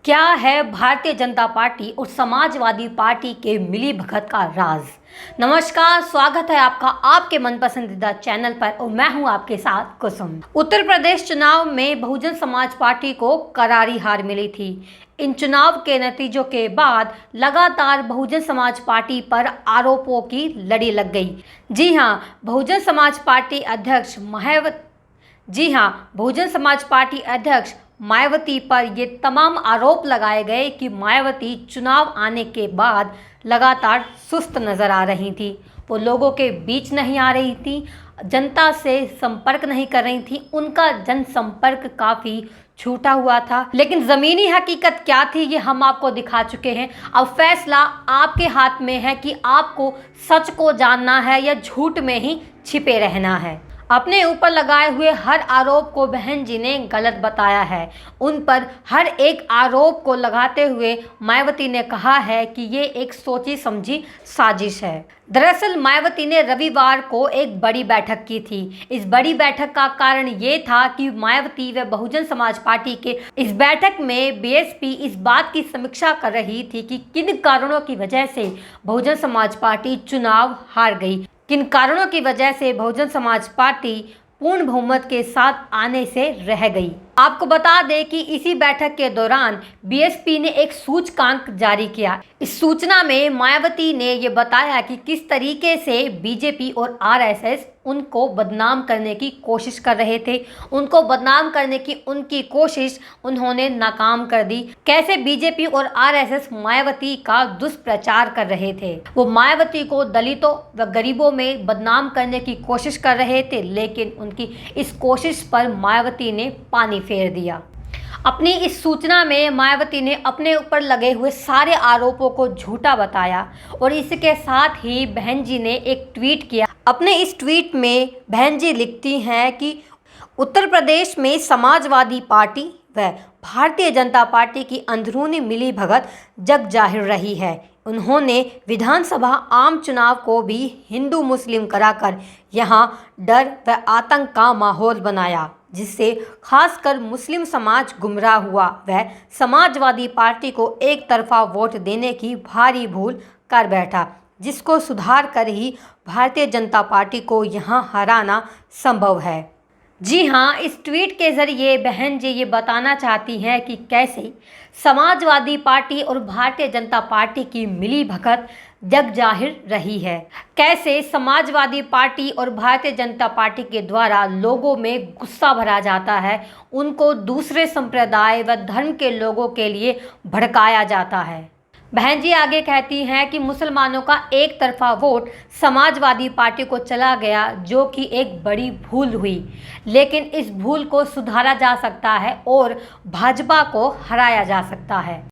क्या है भारतीय जनता पार्टी और समाजवादी पार्टी के मिलीभगत का राज। नमस्कार, स्वागत है आपका आपके मन पसंदीदा चैनल पर और मैं हूं आपके साथ कुसुम। उत्तर प्रदेश चुनाव में बहुजन समाज पार्टी को करारी हार मिली थी। इन चुनाव के नतीजों के बाद लगातार बहुजन समाज पार्टी पर आरोपों की लड़ी लग गई। जी हां, बहुजन समाज पार्टी अध्यक्ष मायावती पर ये तमाम आरोप लगाए गए कि मायावती चुनाव आने के बाद लगातार सुस्त नजर आ रही थी। वो लोगों के बीच नहीं आ रही थी, जनता से संपर्क नहीं कर रही थी, उनका जनसंपर्क काफ़ी छूटा हुआ था। लेकिन ज़मीनी हकीकत क्या थी ये हम आपको दिखा चुके हैं। अब फैसला आपके हाथ में है कि आपको सच को जानना है या झूठ में ही छिपे रहना है। अपने ऊपर लगाए हुए हर आरोप को बहन जी ने गलत बताया है। उन पर हर एक आरोप को लगाते हुए मायावती ने कहा है कि ये एक सोची समझी साजिश है। दरअसल मायावती ने रविवार को एक बड़ी बैठक की थी। इस बड़ी बैठक का कारण ये था कि मायावती व बहुजन समाज पार्टी के इस बैठक में बीएसपी इस बात की समीक्षा कर रही थी कि किन कारणों की वजह से बहुजन समाज पार्टी चुनाव हार गई, किन कारणों की वजह से बहुजन समाज पार्टी पूर्ण बहुमत के साथ आने से रह गई। आपको बता दें कि इसी बैठक के दौरान बीएसपी ने एक सूचकांक जारी किया। इस सूचना में मायावती ने ये बताया कि किस तरीके से बीजेपी और आरएसएस उनको बदनाम करने की कोशिश कर रहे थे। उनको बदनाम करने की उनकी कोशिश उन्होंने नाकाम कर दी। कैसे बीजेपी और आरएसएस मायावती का दुष्प्रचार कर रहे थे। वो मायावती को दलितों व गरीबों में बदनाम करने की कोशिश कर रहे थे, लेकिन उनकी इस कोशिश पर मायावती ने पानी फेर दिया। अपनी इस सूचना में मायावती ने अपने ऊपर लगे हुए सारे आरोपों को झूठा बताया और इसके साथ ही बहन जी ने एक ट्वीट किया। अपने इस ट्वीट में बहन जी लिखती हैं कि उत्तर प्रदेश में समाजवादी पार्टी व भारतीय जनता पार्टी की अंदरूनी मिलीभगत जग जाहिर रही है। उन्होंने विधानसभा आम चुनाव को भी हिंदू मुस्लिम कराकर यहां डर व आतंक का माहौल बनाया, जिससे खासकर मुस्लिम समाज गुमराह हुआ व समाजवादी पार्टी को एक तरफा वोट देने की भारी भूल कर बैठा, जिसको सुधार कर ही भारतीय जनता पार्टी को यहां हराना संभव है। जी हाँ, इस ट्वीट के ज़रिए बहन जी ये बताना चाहती हैं कि कैसे समाजवादी पार्टी और भारतीय जनता पार्टी की मिलीभगत जग जाहिर रही है। कैसे समाजवादी पार्टी और भारतीय जनता पार्टी के द्वारा लोगों में गुस्सा भरा जाता है, उनको दूसरे संप्रदाय व धर्म के लोगों के लिए भड़काया जाता है। बहन जी आगे कहती हैं कि मुसलमानों का एक तरफा वोट समाजवादी पार्टी को चला गया, जो कि एक बड़ी भूल हुई, लेकिन इस भूल को सुधारा जा सकता है और भाजपा को हराया जा सकता है।